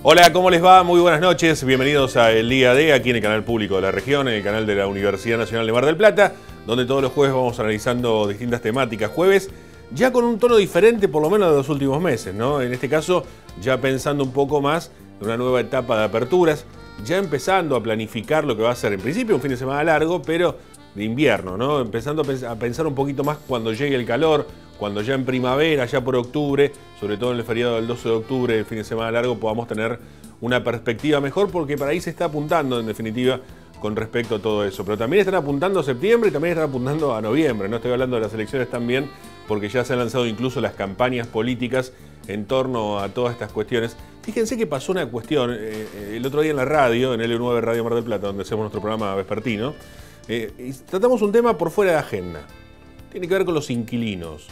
Hola, ¿cómo les va? Muy buenas noches. Bienvenidos a El Día D, aquí en el canal público de la región, en el canal de la Universidad Nacional de Mar del Plata, donde todos los jueves vamos analizando distintas temáticas. Jueves ya con un tono diferente, por lo menos de los últimos meses, ¿no? En este caso, ya pensando un poco más en una nueva etapa de aperturas, ya empezando a planificar lo que va a ser, en principio, un fin de semana largo, pero de invierno, ¿no? Empezando a pensar un poquito más cuando llegue el calor, cuando ya en primavera, ya por octubre, sobre todo en el feriado del 12 de octubre, el fin de semana largo, podamos tener una perspectiva mejor, porque para ahí se está apuntando, en definitiva, con respecto a todo eso. Pero también están apuntando a septiembre y también están apuntando a noviembre. No estoy hablando de las elecciones también, porque ya se han lanzado incluso las campañas políticas en torno a todas estas cuestiones. Fíjense que pasó una cuestión el otro día en la radio, en L9 Radio Mar del Plata, donde hacemos nuestro programa vespertino, y tratamos un tema por fuera de agenda. Tiene que ver con los inquilinos,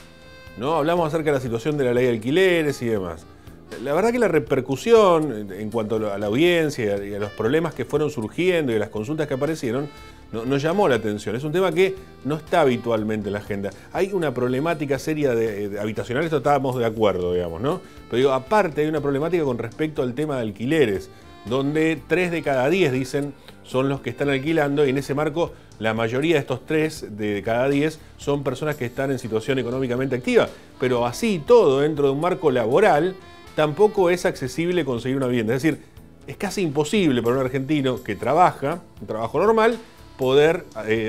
¿no? Hablamos acerca de la situación de la ley de alquileres y demás. La verdad que la repercusión en cuanto a la audiencia y a los problemas que fueron surgiendo y a las consultas que aparecieron, nos llamó la atención. Es un tema que no está habitualmente en la agenda. Hay una problemática seria de habitacional, esto estábamos de acuerdo, digamos, ¿no? Pero digo, aparte hay una problemática con respecto al tema de alquileres, donde 3 de cada 10, dicen, son los que están alquilando, y en ese marco la mayoría de estos 3 de cada 10 son personas que están en situación económicamente activa. Pero así todo, dentro de un marco laboral, tampoco es accesible conseguir una vivienda. Es decir, es casi imposible para un argentino que trabaja, un trabajo normal, poder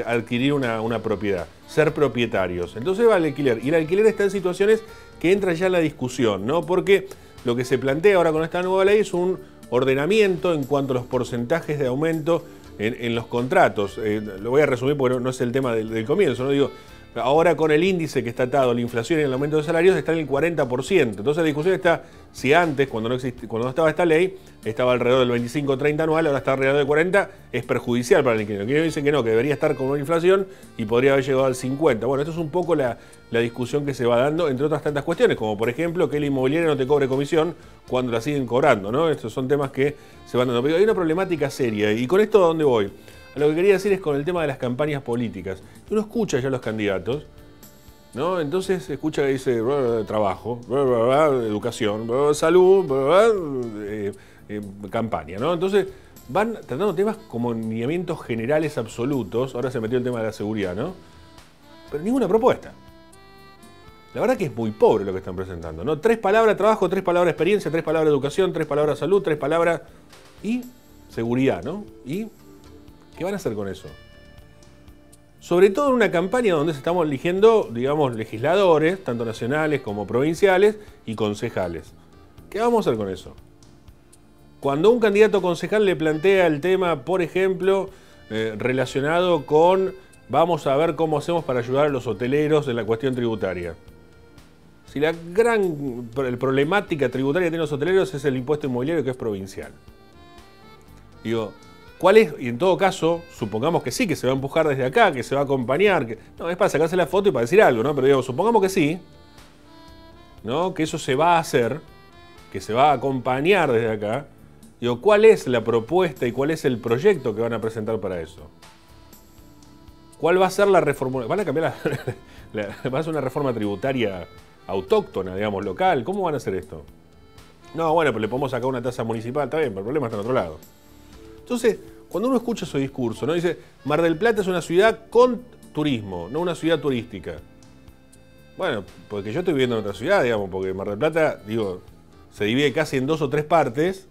adquirir una propiedad, ser propietarios. Entonces va al alquiler, y el alquiler está en situaciones que entra ya en la discusión, ¿no? Porque lo que se plantea ahora con esta nueva ley es un ordenamiento en cuanto a los porcentajes de aumento en los contratos. Lo voy a resumir porque no es el tema del comienzo, ¿no? Digo, ahora con el índice que está atado a la inflación y el aumento de salarios está en el 40%. Entonces la discusión está si antes, cuando no estaba esta ley, estaba alrededor del 25-30 anual, ahora está alrededor del 40, es perjudicial para el inquilino. El inquilino dice que no, que debería estar con una inflación y podría haber llegado al 50. Bueno, esto es un poco la discusión que se va dando, entre otras tantas cuestiones, como por ejemplo que el inmobiliario no te cobre comisión cuando la siguen cobrando, ¿no? Estos son temas que se van dando. Pero hay una problemática seria, y con esto, ¿a dónde voy? A lo que quería decir es con el tema de las campañas políticas. Uno escucha ya a los candidatos, ¿no? Entonces escucha que dice trabajo, educación, salud, campaña, ¿no? Entonces van tratando temas como lineamientos generales absolutos. Ahora se metió el tema de la seguridad, ¿no? Pero ninguna propuesta. La verdad que es muy pobre lo que están presentando, ¿no? 3 palabras trabajo, 3 palabras experiencia, 3 palabras educación, 3 palabras salud, 3 palabras y seguridad, ¿no? ¿Y qué van a hacer con eso? Sobre todo en una campaña donde se estamos eligiendo, digamos, legisladores, tanto nacionales como provinciales, y concejales. ¿Qué vamos a hacer con eso? Cuando un candidato concejal le plantea el tema, por ejemplo, relacionado con vamos a ver cómo hacemos para ayudar a los hoteleros en la cuestión tributaria. Si la gran problemática tributaria que tienen los hoteleros es el impuesto inmobiliario, que es provincial. Digo, ¿cuál es? Y en todo caso, supongamos que sí, que se va a empujar desde acá, que se va a acompañar. No, es para sacarse la foto y para decir algo, ¿no? Pero digo, supongamos que sí, ¿no? Que eso se va a hacer, que se va a acompañar desde acá. Digo, ¿cuál es la propuesta y cuál es el proyecto que van a presentar para eso? ¿Cuál va a ser la reforma? ¿Van a cambiar va a ser una reforma tributaria autóctona, digamos, local? ¿Cómo van a hacer esto? No, bueno, pero le podemos sacar una tasa municipal, está bien, pero el problema está en otro lado. Entonces, cuando uno escucha su discurso, ¿no? Dice, Mar del Plata es una ciudad con turismo, no una ciudad turística. Bueno, porque yo estoy viviendo en otra ciudad, digamos, porque Mar del Plata, digo, se divide casi en 2 o 3 partes,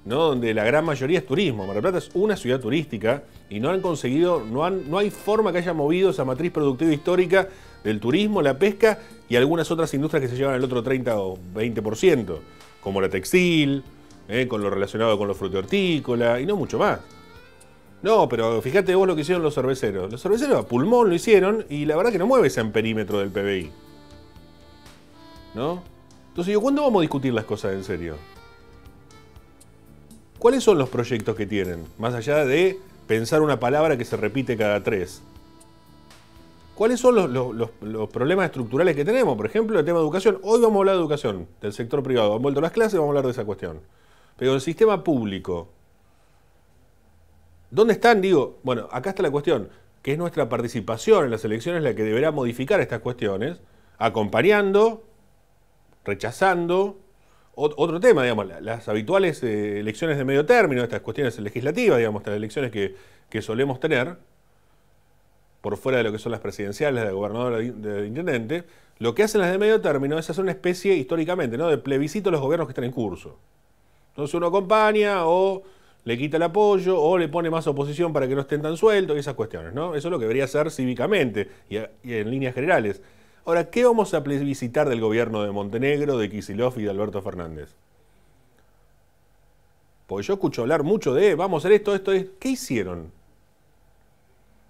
¿no? Donde la gran mayoría es turismo. Mar del Plata es una ciudad turística y no han conseguido, no hay forma que haya movido esa matriz productiva histórica del turismo, la pesca y algunas otras industrias que se llevan el otro 30 o 20%, como la textil, con lo relacionado con los frutícolas y no mucho más. No, pero fíjate vos lo que hicieron los cerveceros. Los cerveceros a pulmón lo hicieron y la verdad que no mueve ese amperímetro del PBI, ¿no? Entonces digo, ¿cuándo vamos a discutir las cosas en serio? ¿Cuáles son los proyectos que tienen? Más allá de pensar una palabra que se repite cada 3. ¿Cuáles son los problemas estructurales que tenemos? Por ejemplo, el tema de educación. Hoy vamos a hablar de educación, del sector privado. Han vuelto las clases, vamos a hablar de esa cuestión. Pero el sistema público, ¿dónde están? Digo, bueno, acá está la cuestión, que es nuestra participación en las elecciones la que deberá modificar estas cuestiones, acompañando, rechazando Otro tema, digamos, las habituales elecciones de medio término, estas cuestiones legislativas, digamos, estas elecciones que solemos tener, por fuera de lo que son las presidenciales, de gobernador, de intendente, lo que hacen las de medio término es hacer una especie, históricamente, ¿no?, de plebiscito a los gobiernos que están en curso. Entonces uno acompaña o le quita el apoyo o le pone más oposición para que no estén tan sueltos y esas cuestiones, ¿no? Eso es lo que debería ser cívicamente y en líneas generales. Ahora, ¿qué vamos a plebiscitar del gobierno de Montenegro, de Kicillof y de Alberto Fernández? Porque yo escucho hablar mucho de, vamos a hacer esto. ¿Qué hicieron?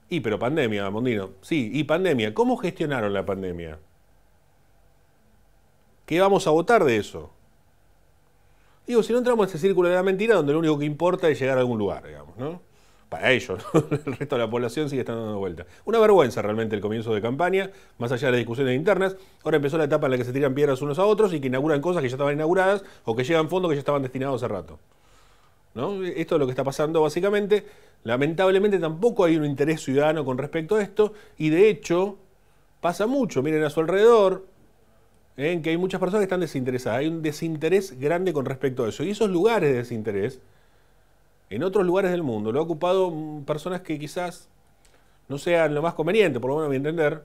Pero pandemia, Mondino. Sí, y pandemia. ¿Cómo gestionaron la pandemia? ¿Qué vamos a votar de eso? Digo, si no entramos en ese círculo de la mentira donde lo único que importa es llegar a algún lugar, digamos, ¿no? Para ellos, ¿no? El resto de la población sigue estando dando vuelta. Una vergüenza realmente el comienzo de campaña, más allá de las discusiones internas. Ahora empezó la etapa en la que se tiran piedras unos a otros y que inauguran cosas que ya estaban inauguradas o que llegan fondos que ya estaban destinados hace rato, ¿no? Esto es lo que está pasando básicamente. Lamentablemente tampoco hay un interés ciudadano con respecto a esto y de hecho pasa mucho. Miren a su alrededor, en que hay muchas personas que están desinteresadas. Hay un desinterés grande con respecto a eso. Y esos lugares de desinterés, en otros lugares del mundo, lo ha ocupado personas que quizás no sean lo más conveniente, por lo menos a mi entender,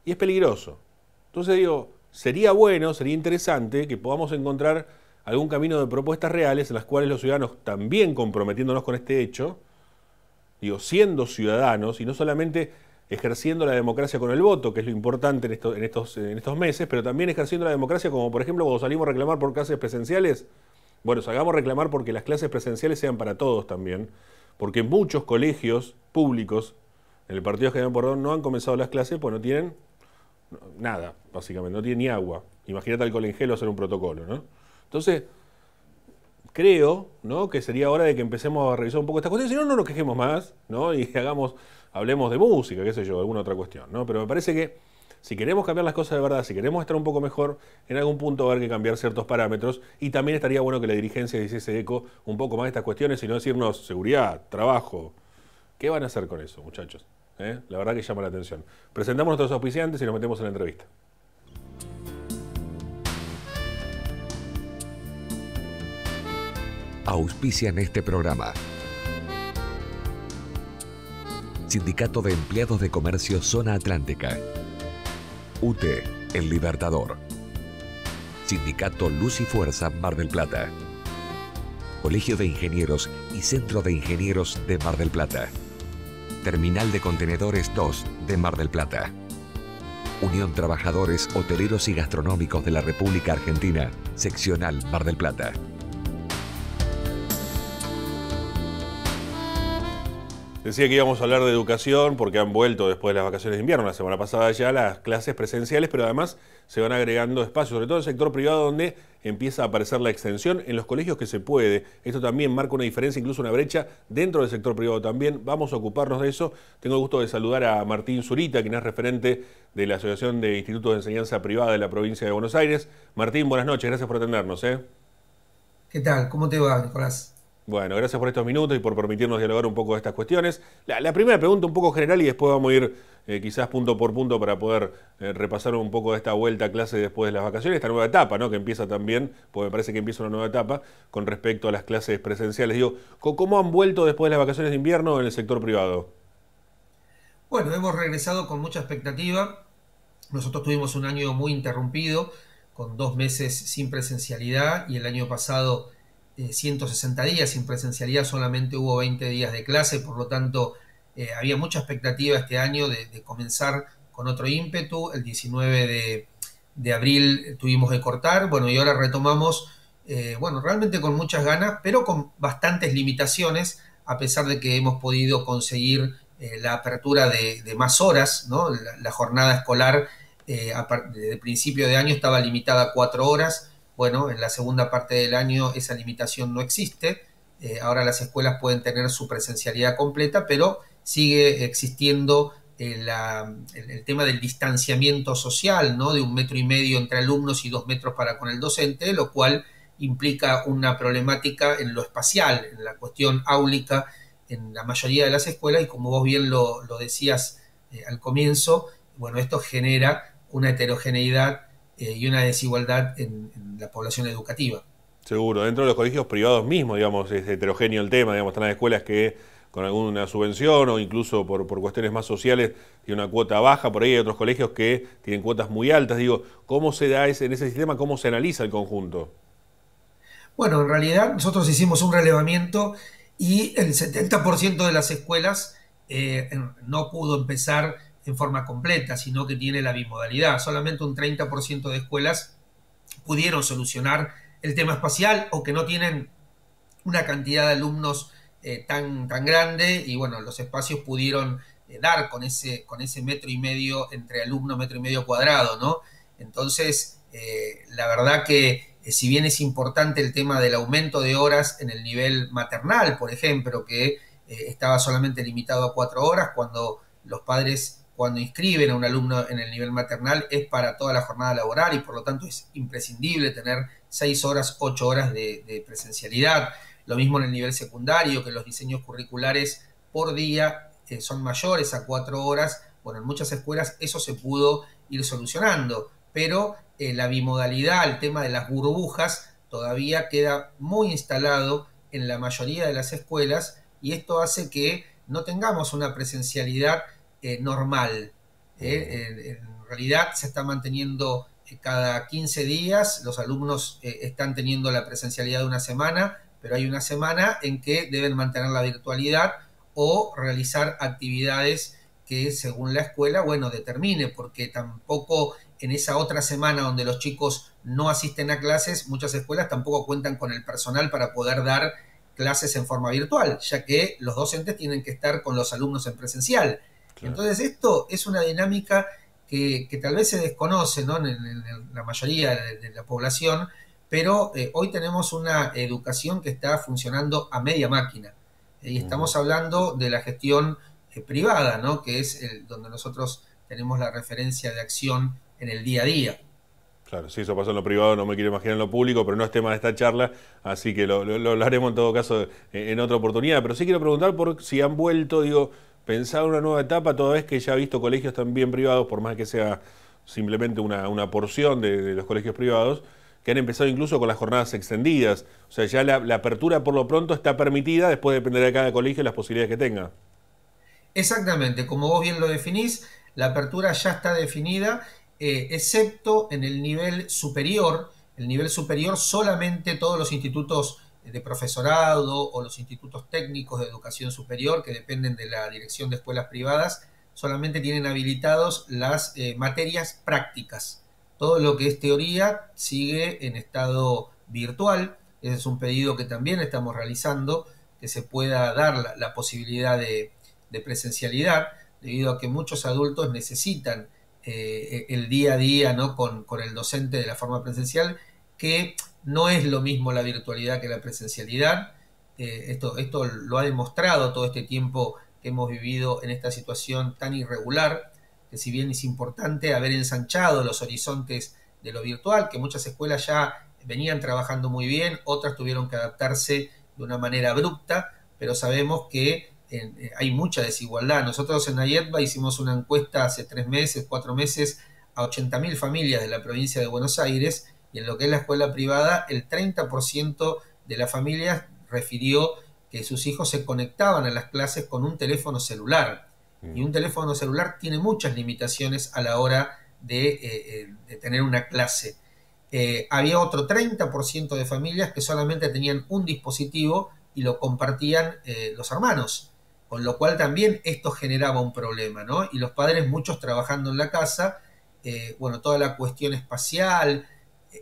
y es peligroso. Entonces digo, sería bueno, sería interesante que podamos encontrar algún camino de propuestas reales en las cuales los ciudadanos, también comprometiéndonos con este hecho, digo, siendo ciudadanos y no solamente ejerciendo la democracia con el voto, que es lo importante en estos meses, pero también ejerciendo la democracia como, por ejemplo, cuando salimos a reclamar por clases presenciales. Bueno, salgamos a reclamar porque las clases presenciales sean para todos también, porque muchos colegios públicos en el partido General Porredón no han comenzado las clases pues no tienen nada, básicamente, no tienen ni agua. Imagínate al Colengelo hacer un protocolo, ¿no? Entonces, creo, ¿no?, que sería hora de que empecemos a revisar un poco estas cuestiones, si no, no nos quejemos más, ¿no?, y hablemos de música, qué sé yo, alguna otra cuestión, ¿no? Pero me parece que si queremos cambiar las cosas de verdad, si queremos estar un poco mejor, en algún punto va a haber que cambiar ciertos parámetros y también estaría bueno que la dirigencia hiciese eco un poco más de estas cuestiones y no decirnos seguridad, trabajo. ¿Qué van a hacer con eso, muchachos? La verdad que llama la atención. Presentamos nuestros auspiciantes y nos metemos en la entrevista. Auspician este programa. Sindicato de Empleados de Comercio Zona Atlántica. UTE, El Libertador. Sindicato Luz y Fuerza Mar del Plata. Colegio de Ingenieros y Centro de Ingenieros de Mar del Plata. Terminal de Contenedores 2 de Mar del Plata. Unión Trabajadores Hoteleros y Gastronómicos de la República Argentina, Seccional Mar del Plata. Decía que íbamos a hablar de educación porque han vuelto después de las vacaciones de invierno, la semana pasada ya, las clases presenciales, pero además se van agregando espacios, sobre todo en el sector privado donde empieza a aparecer la extensión, en los colegios que se puede. Esto también marca una diferencia, incluso una brecha dentro del sector privado también. Vamos a ocuparnos de eso. Tengo el gusto de saludar a Martín Zurita, quien es referente de la Asociación de Institutos de Enseñanza Privada de la provincia de Buenos Aires. Martín, buenas noches, gracias por atendernos. ¿Qué tal? ¿Cómo te va, Nicolás? Bueno, gracias por estos minutos y por permitirnos dialogar un poco de estas cuestiones. La primera pregunta un poco general y después vamos a ir quizás punto por punto para poder repasar un poco de esta vuelta a clase después de las vacaciones, esta nueva etapa, ¿no?, que empieza también, porque me parece que empieza una nueva etapa con respecto a las clases presenciales. Digo, ¿cómo han vuelto después de las vacaciones de invierno en el sector privado? Bueno, hemos regresado con mucha expectativa. Nosotros tuvimos un año muy interrumpido, con 2 meses sin presencialidad y el año pasado 160 días sin presencialidad, solamente hubo 20 días de clase, por lo tanto había mucha expectativa este año de comenzar con otro ímpetu. El 19 de abril tuvimos que cortar, bueno, y ahora retomamos, bueno, realmente con muchas ganas, pero con bastantes limitaciones, a pesar de que hemos podido conseguir la apertura de más horas, ¿no? La jornada escolar desde el principio de año estaba limitada a 4 horas. Bueno, en la segunda parte del año esa limitación no existe. Ahora las escuelas pueden tener su presencialidad completa, pero sigue existiendo el tema del distanciamiento social, ¿no?, de 1,5 metros entre alumnos y 2 metros para con el docente, lo cual implica una problemática en lo espacial, en la cuestión áulica en la mayoría de las escuelas, y como vos bien lo decías al comienzo, bueno, esto genera una heterogeneidad y una desigualdad en la población educativa. Seguro, dentro de los colegios privados mismos, digamos, es heterogéneo el tema, digamos, están las escuelas que con alguna subvención o incluso por cuestiones más sociales tienen una cuota baja, por ahí hay otros colegios que tienen cuotas muy altas. Digo, ¿cómo se da en ese sistema, cómo se analiza el conjunto? Bueno, en realidad nosotros hicimos un relevamiento y el 70% de las escuelas no pudo empezar en forma completa, sino que tiene la bimodalidad. Solamente un 30% de escuelas pudieron solucionar el tema espacial o que no tienen una cantidad de alumnos tan grande y bueno, los espacios pudieron dar con ese metro y medio entre alumno, metro y medio cuadrado, ¿no? Entonces, la verdad que si bien es importante el tema del aumento de horas en el nivel maternal, por ejemplo, que estaba solamente limitado a 4 horas, cuando los padres, cuando inscriben a un alumno en el nivel maternal, es para toda la jornada laboral y por lo tanto es imprescindible tener 6 horas, 8 horas de presencialidad. Lo mismo en el nivel secundario, que los diseños curriculares por día son mayores a 4 horas. Bueno, en muchas escuelas eso se pudo ir solucionando, pero la bimodalidad, el tema de las burbujas, todavía queda muy instalado en la mayoría de las escuelas y esto hace que no tengamos una presencialidad normal. En realidad se está manteniendo cada 15 días, los alumnos están teniendo la presencialidad de una semana, pero hay una semana en que deben mantener la virtualidad o realizar actividades que según la escuela, bueno, determine, porque tampoco en esa otra semana donde los chicos no asisten a clases, muchas escuelas tampoco cuentan con el personal para poder dar clases en forma virtual, ya que los docentes tienen que estar con los alumnos en presencial. Claro. Entonces esto es una dinámica que tal vez se desconoce, ¿no? en la mayoría de la población, pero hoy tenemos una educación que está funcionando a media máquina. Y estamos hablando de la gestión privada, ¿no? Que es donde nosotros tenemos la referencia de acción en el día a día. Claro, sí, eso pasó en lo privado, no me quiero imaginar en lo público, pero no es tema de esta charla, así que lo hablaremos en todo caso en otra oportunidad. Pero sí quiero preguntar por si han vuelto, digo, pensar una nueva etapa, toda vez que ya ha visto colegios también privados, por más que sea simplemente una porción de los colegios privados, que han empezado incluso con las jornadas extendidas. O sea, ya la apertura por lo pronto está permitida, después dependerá de cada colegio las posibilidades que tenga. Exactamente, como vos bien lo definís, la apertura ya está definida, excepto en el nivel superior. El nivel superior solamente todos los institutos de profesorado o los institutos técnicos de educación superior que dependen de la Dirección de Escuelas Privadas solamente tienen habilitados las materias prácticas. Todo lo que es teoría sigue en estado virtual. Ese es un pedido que también estamos realizando, que se pueda dar la posibilidad de presencialidad, debido a que muchos adultos necesitan el día a día, ¿no? con el docente de la forma presencial, que no es lo mismo la virtualidad que la presencialidad. Esto lo ha demostrado todo este tiempo que hemos vivido en esta situación tan irregular, que si bien es importante haber ensanchado los horizontes de lo virtual, que muchas escuelas ya venían trabajando muy bien, otras tuvieron que adaptarse de una manera abrupta, pero sabemos que hay mucha desigualdad. Nosotros en AYETBA hicimos una encuesta hace 3 meses, 4 meses, a 80.000 familias de la provincia de Buenos Aires, y en lo que es la escuela privada, el 30% de las familias refirió que sus hijos se conectaban a las clases con un teléfono celular. Y un teléfono celular tiene muchas limitaciones a la hora de tener una clase. Había otro 30% de familias que solamente tenían un dispositivo y lo compartían los hermanos, con lo cual también esto generaba un problema, ¿no? Y los padres, muchos trabajando en la casa, bueno, toda la cuestión espacial,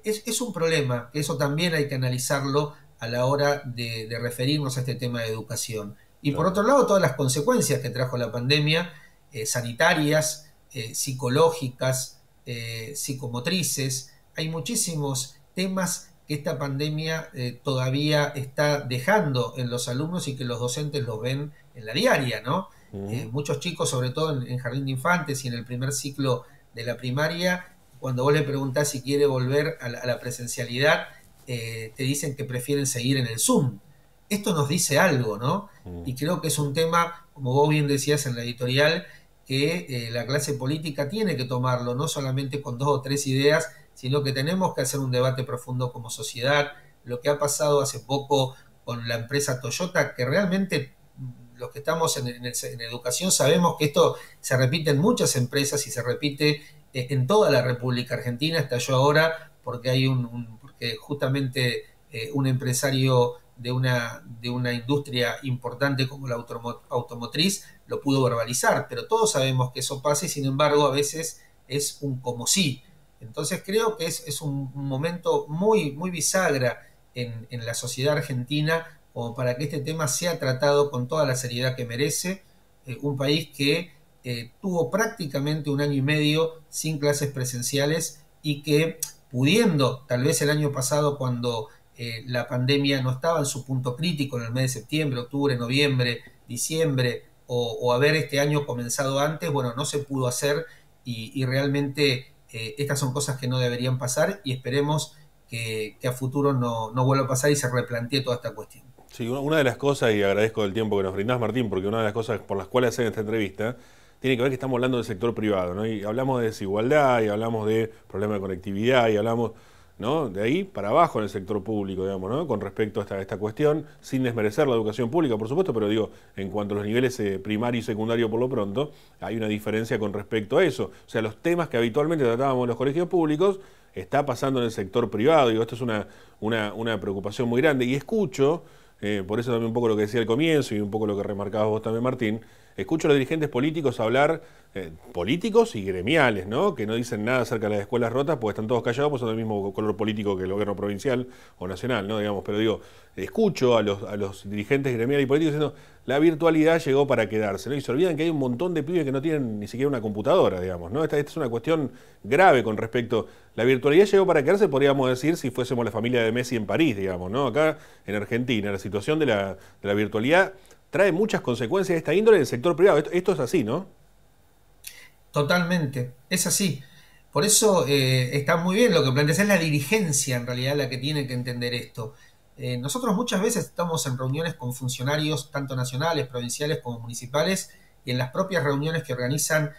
es un problema, que eso también hay que analizarlo a la hora de referirnos a este tema de educación. Y por otro lado, todas las consecuencias que trajo la pandemia, sanitarias, psicológicas, psicomotrices. Hay muchísimos temas que esta pandemia todavía está dejando en los alumnos y que los docentes los ven en la diaria, ¿no? Muchos chicos, sobre todo en jardín de infantes y en el primer ciclo de la primaria, cuando vos le preguntás si quiere volver a la presencialidad, te dicen que prefieren seguir en el Zoom. Esto nos dice algo, ¿no? Y creo que es un tema, como vos bien decías en la editorial, que la clase política tiene que tomarlo, no solamente con 2 o 3 ideas, sino que tenemos que hacer un debate profundo como sociedad. Lo que ha pasado hace poco con la empresa Toyota, que realmente los que estamos en educación sabemos que esto se repite en muchas empresas y se repite en toda la República Argentina. Estalló ahora porque hay porque justamente un empresario de una industria importante como la automotriz lo pudo verbalizar, pero todos sabemos que eso pasa y sin embargo a veces es un como sí. Entonces creo que es un momento muy bisagra en la sociedad argentina como para que este tema sea tratado con toda la seriedad que merece. Un país que tuvo prácticamente un año y medio sin clases presenciales y que pudiendo, tal vez el año pasado cuando la pandemia no estaba en su punto crítico, en el mes de septiembre, octubre, noviembre, diciembre, o haber este año comenzado antes, bueno, no se pudo hacer y realmente estas son cosas que no deberían pasar y esperemos que a futuro no vuelva a pasar y se replantee toda esta cuestión. Sí, una de las cosas, y agradezco el tiempo que nos brindás, Martín, porque una de las cosas por las cuales hacen esta entrevista tiene que ver que estamos hablando del sector privado, ¿no? Y hablamos de desigualdad, y hablamos de problemas de conectividad, y hablamos, ¿no?, de ahí para abajo en el sector público, digamos, ¿no?, con respecto a esta cuestión, sin desmerecer la educación pública, por supuesto, pero digo, en cuanto a los niveles primario y secundario por lo pronto, hay una diferencia con respecto a eso. O sea, los temas que habitualmente tratábamos en los colegios públicos está pasando en el sector privado. Digo, esto es una preocupación muy grande. Y escucho, por eso también un poco lo que decía al comienzo y un poco lo que remarcabas vos también, Martín, escucho a los dirigentes políticos hablar, políticos y gremiales, ¿no?, que no dicen nada acerca de las escuelas rotas porque están todos callados, pues son del mismo color político que el gobierno provincial o nacional, ¿no?, digamos. Pero digo, escucho a los dirigentes gremiales y políticos diciendo, la virtualidad llegó para quedarse, ¿no? Y se olvidan que hay un montón de pibes que no tienen ni siquiera una computadora, digamos, ¿no? Esta es una cuestión grave con respecto. La virtualidad llegó para quedarse, podríamos decir, si fuésemos la familia de Messi en París, digamos, ¿no? Acá en Argentina, la situación de la virtualidad trae muchas consecuencias de esta índole en el sector privado. Esto es así, ¿no? Totalmente, es así. Por eso está muy bien lo que planteas, es la dirigencia en realidad la que tiene que entender esto. Nosotros muchas veces estamos en reuniones con funcionarios, tanto nacionales, provinciales como municipales, y en las propias reuniones que organizan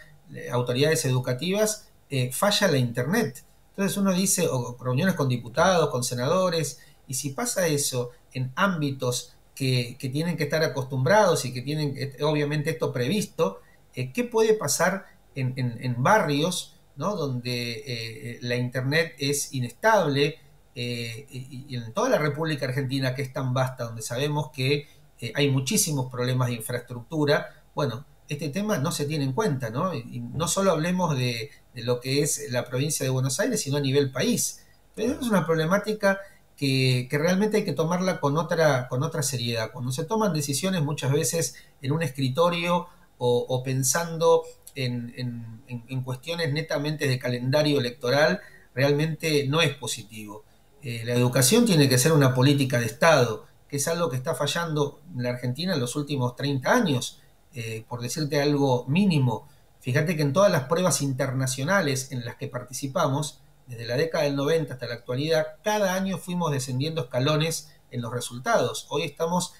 autoridades educativas, falla la internet. Entonces uno dice, o reuniones con diputados, con senadores, y si pasa eso en ámbitos que tienen que estar acostumbrados y que tienen obviamente esto previsto, ¿qué puede pasar en barrios, ¿no?, donde la internet es inestable, y en toda la República Argentina, que es tan vasta, donde sabemos que hay muchísimos problemas de infraestructura? Bueno, este tema no se tiene en cuenta, ¿no? Y no solo hablemos de lo que es la provincia de Buenos Aires, sino a nivel país. Pero es una problemática que realmente hay que tomarla con otra seriedad. Cuando se toman decisiones muchas veces en un escritorio o pensando en cuestiones netamente de calendario electoral, realmente no es positivo. La educación tiene que ser una política de Estado, que es algo que está fallando en la Argentina en los últimos 30 años, por decirte algo mínimo. Fíjate que en todas las pruebas internacionales en las que participamos, desde la década del 90 hasta la actualidad, cada año fuimos descendiendo escalones en los resultados. Hoy estamos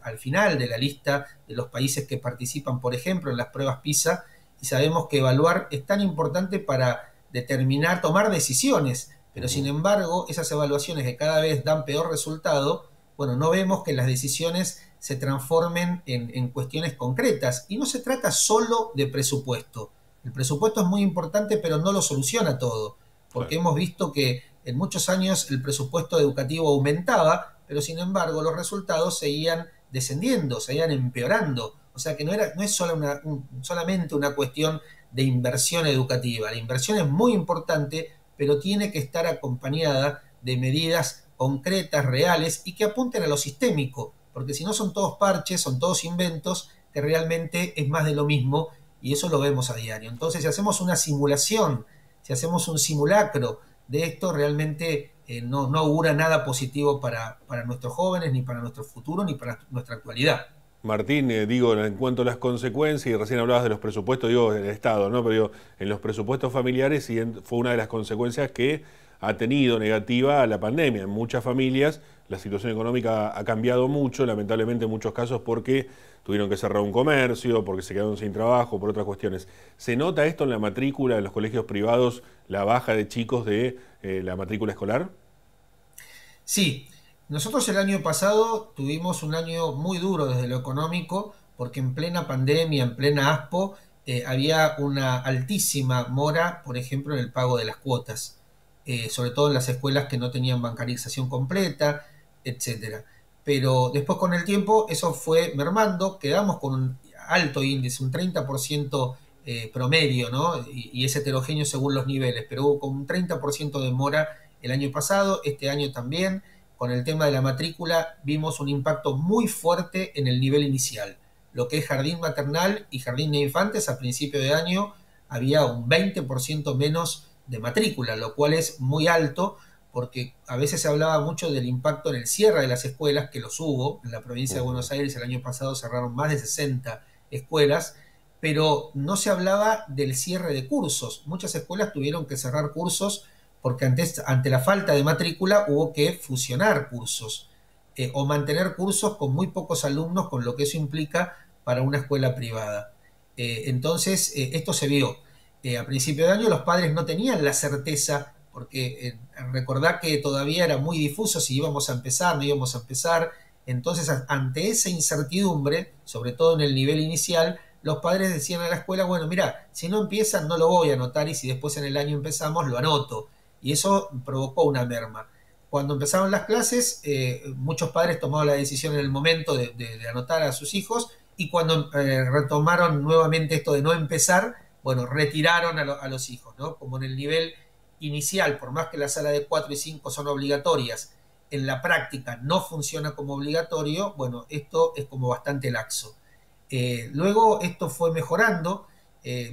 al final de la lista de los países que participan, por ejemplo, en las pruebas PISA, y sabemos que evaluar es tan importante para determinar, tomar decisiones, pero sin embargo, esas evaluaciones que cada vez dan peor resultado, bueno, no vemos que las decisiones se transformen en cuestiones concretas. Y no se trata solo de presupuesto. El presupuesto es muy importante, pero no lo soluciona todo, porque hemos visto que en muchos años el presupuesto educativo aumentaba, pero sin embargo los resultados seguían descendiendo, seguían empeorando. O sea que no es solamente una cuestión de inversión educativa. La inversión es muy importante, pero tiene que estar acompañada de medidas concretas, reales, y que apunten a lo sistémico, porque si no son todos parches, son todos inventos, que realmente es más de lo mismo, y eso lo vemos a diario. Entonces, si hacemos una simulación, si hacemos un simulacro de esto, realmente no augura nada positivo para nuestros jóvenes, ni para nuestro futuro, ni para nuestra actualidad. Martín, digo, en cuanto a las consecuencias, y recién hablabas de los presupuestos, digo, del Estado, ¿no? Pero digo, en los presupuestos familiares fue una de las consecuencias que ha tenido negativa la pandemia. En muchas familias la situación económica ha cambiado mucho, lamentablemente en muchos casos porque tuvieron que cerrar un comercio, porque se quedaron sin trabajo, por otras cuestiones. ¿Se nota esto en la matrícula de los colegios privados, la baja de chicos de la matrícula escolar? Sí, nosotros el año pasado tuvimos un año muy duro desde lo económico, porque en plena pandemia, en plena ASPO, había una altísima mora, por ejemplo, en el pago de las cuotas, sobre todo en las escuelas que no tenían bancarización completa, etcétera. Pero después con el tiempo eso fue mermando, quedamos con un alto índice, un 30% promedio, ¿no? Y es heterogéneo según los niveles, pero hubo como un 30% de mora el año pasado, este año también. Con el tema de la matrícula vimos un impacto muy fuerte en el nivel inicial. Lo que es jardín maternal y jardín de infantes a principio de año había un 20% menos de matrícula, lo cual es muy alto porque a veces se hablaba mucho del impacto en el cierre de las escuelas, que los hubo. En la provincia de Buenos Aires el año pasado cerraron más de 60 escuelas, pero no se hablaba del cierre de cursos. Muchas escuelas tuvieron que cerrar cursos porque ante la falta de matrícula hubo que fusionar cursos o mantener cursos con muy pocos alumnos, con lo que eso implica para una escuela privada. Entonces, esto se vio. A principio de año los padres no tenían la certeza, porque recordá que todavía era muy difuso si íbamos a empezar, no íbamos a empezar. Entonces, ante esa incertidumbre, sobre todo en el nivel inicial, los padres decían a la escuela, bueno, mira, si no empiezan no lo voy a anotar y si después en el año empezamos lo anoto. Y eso provocó una merma. Cuando empezaron las clases, muchos padres tomaron la decisión en el momento de anotar a sus hijos, y cuando retomaron nuevamente esto de no empezar, bueno, retiraron a los hijos, ¿no? Como en el nivel inicial, por más que la sala de 4 y 5 son obligatorias, en la práctica no funciona como obligatorio, bueno, esto es como bastante laxo. Luego esto fue mejorando,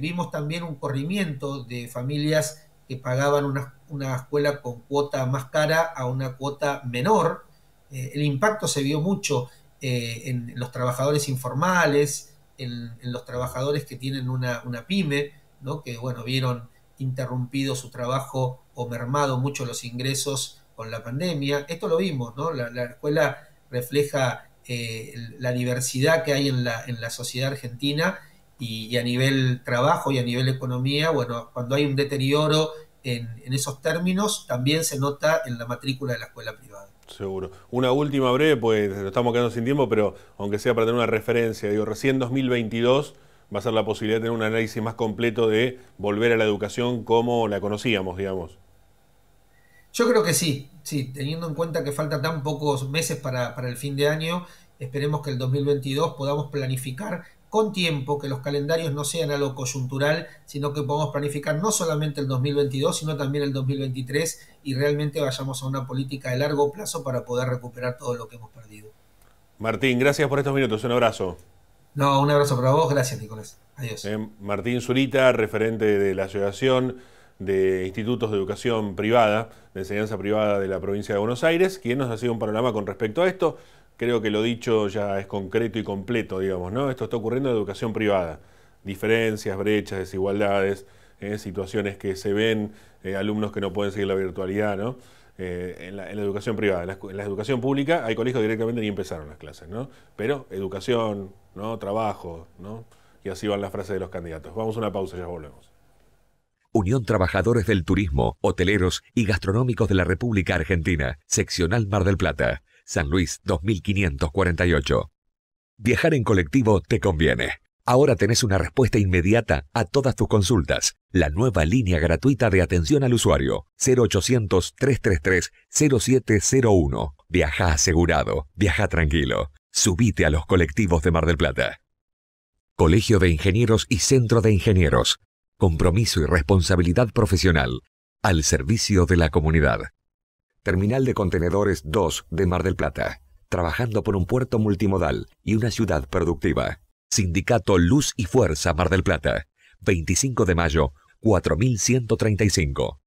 vimos también un corrimiento de familias que pagaban una escuela con cuota más cara a una cuota menor. El impacto se vio mucho en los trabajadores informales, en los trabajadores que tienen una pyme, ¿no? Que bueno, vieron interrumpido su trabajo o mermado mucho los ingresos con la pandemia. Esto lo vimos, ¿no? La escuela refleja la diversidad que hay en la sociedad argentina y a nivel trabajo y a nivel economía. Bueno, cuando hay un deterioro en esos términos, también se nota en la matrícula de la escuela privada. Seguro. Una última breve, pues nos estamos quedando sin tiempo, pero aunque sea para tener una referencia, digo, recién 2022 va a ser la posibilidad de tener un análisis más completo de volver a la educación como la conocíamos, digamos. Yo creo que sí, teniendo en cuenta que faltan tan pocos meses para el fin de año, esperemos que el 2022 podamos planificar con tiempo, que los calendarios no sean algo coyuntural, sino que podamos planificar no solamente el 2022, sino también el 2023 y realmente vayamos a una política de largo plazo para poder recuperar todo lo que hemos perdido. Martín, gracias por estos minutos, un abrazo. No, un abrazo para vos, gracias Nicolás. Adiós. Martín Zurita, referente de la Asociación de Institutos de Educación Privada, de Enseñanza Privada de la provincia de Buenos Aires, quien nos ha sido un panorama con respecto a esto. Creo que lo dicho ya es concreto y completo, digamos, ¿no? Esto está ocurriendo en educación privada. Diferencias, brechas, desigualdades, situaciones que se ven, alumnos que no pueden seguir la virtualidad, ¿no? En la educación privada. En la educación pública hay colegios que directamente ni empezaron las clases, ¿no? Pero educación, ¿no? Trabajo, ¿no? Y así van las frases de los candidatos. Vamos a una pausa, ya volvemos. Unión Trabajadores del Turismo, Hoteleros y Gastronómicos de la República Argentina, Seccional Mar del Plata, San Luis 2548. Viajar en colectivo te conviene. Ahora tenés una respuesta inmediata a todas tus consultas. La nueva línea gratuita de atención al usuario, 0800-333-0701. Viaja asegurado, viaja tranquilo. Subite a los colectivos de Mar del Plata. Colegio de Ingenieros y Centro de Ingenieros. Compromiso y responsabilidad profesional al servicio de la comunidad. Terminal de Contenedores 2 de Mar del Plata. Trabajando por un puerto multimodal y una ciudad productiva. Sindicato Luz y Fuerza Mar del Plata. 25 de mayo, 4135.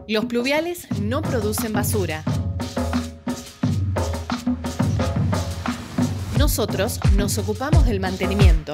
Los pluviales no producen basura. Nosotros nos ocupamos del mantenimiento.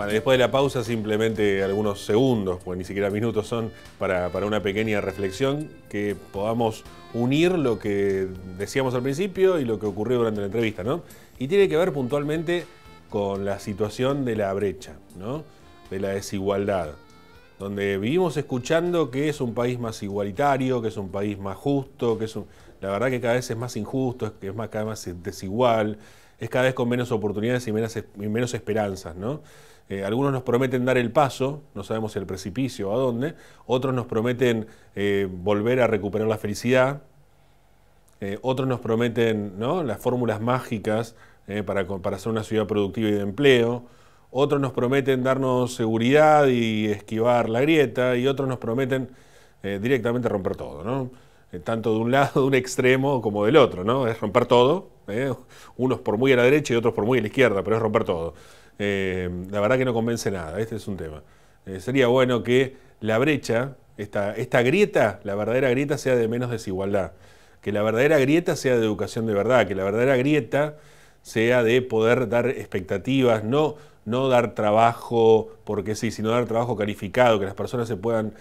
Bueno, después de la pausa, simplemente algunos segundos, pues ni siquiera minutos son, para una pequeña reflexión, que podamos unir lo que decíamos al principio y lo que ocurrió durante la entrevista, ¿no? Y tiene que ver puntualmente con la situación de la brecha, ¿no? De la desigualdad, donde vivimos escuchando que es un país más igualitario, que es un país más justo, la verdad que cada vez es más injusto, que es cada vez más desigual, es cada vez con menos oportunidades y menos esperanzas, ¿no? Algunos nos prometen dar el paso, no sabemos si al precipicio o a dónde, otros nos prometen volver a recuperar la felicidad, otros nos prometen, ¿no?, las fórmulas mágicas para hacer una ciudad productiva y de empleo, otros nos prometen darnos seguridad y esquivar la grieta, y otros nos prometen directamente romper todo, ¿no? Tanto de un lado, de un extremo, como del otro, ¿no? Es romper todo, unos por muy a la derecha y otros por muy a la izquierda, pero es romper todo. La verdad que no convence nada, este es un tema. Sería bueno que la brecha, esta grieta, la verdadera grieta, sea de menos desigualdad, que la verdadera grieta sea de educación de verdad, que la verdadera grieta sea de poder dar expectativas, no dar trabajo porque sí, sino dar trabajo calificado, que las personas se puedan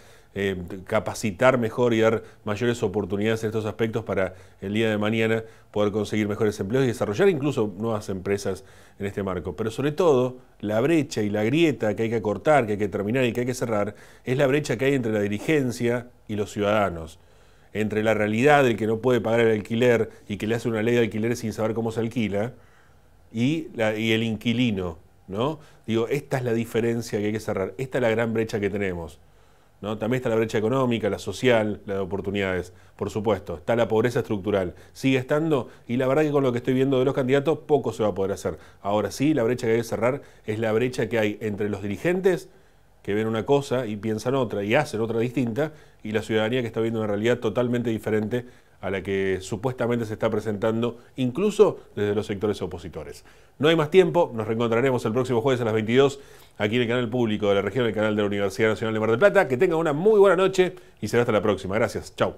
capacitar mejor y dar mayores oportunidades en estos aspectos para el día de mañana poder conseguir mejores empleos y desarrollar incluso nuevas empresas en este marco. Pero sobre todo, la brecha y la grieta que hay que acortar, que hay que terminar y que hay que cerrar, es la brecha que hay entre la dirigencia y los ciudadanos, entre la realidad del que no puede pagar el alquiler y que le hace una ley de alquileres sin saber cómo se alquila, y el inquilino, ¿no? Digo, esta es la diferencia que hay que cerrar, esta es la gran brecha que tenemos, ¿no? También está la brecha económica, la social, la de oportunidades, por supuesto. Está la pobreza estructural, sigue estando, y la verdad que con lo que estoy viendo de los candidatos, poco se va a poder hacer. Ahora sí, la brecha que hay que cerrar es la brecha que hay entre los dirigentes, que ven una cosa y piensan otra, y hacen otra distinta, y la ciudadanía que está viendo una realidad totalmente diferente a la que supuestamente se está presentando, incluso desde los sectores opositores. No hay más tiempo, nos reencontraremos el próximo jueves a las 22, aquí en el canal público de la región, el canal de la Universidad Nacional de Mar del Plata. Que tengan una muy buena noche y será hasta la próxima. Gracias, chau.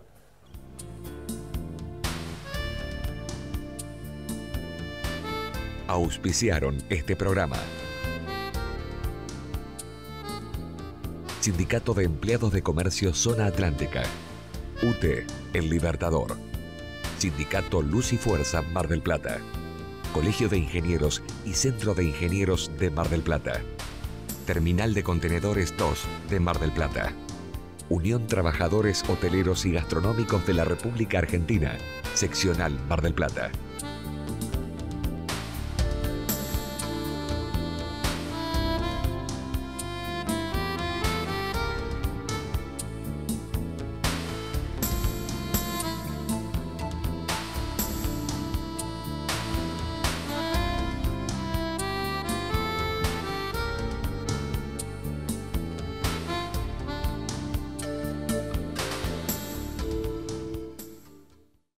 Auspiciaron este programa. Sindicato de Empleados de Comercio Zona Atlántica. UT, El Libertador. Sindicato Luz y Fuerza Mar del Plata. Colegio de Ingenieros y Centro de Ingenieros de Mar del Plata. Terminal de Contenedores 2 de Mar del Plata. Unión Trabajadores Hoteleros y Gastronómicos de la República Argentina. Seccional Mar del Plata.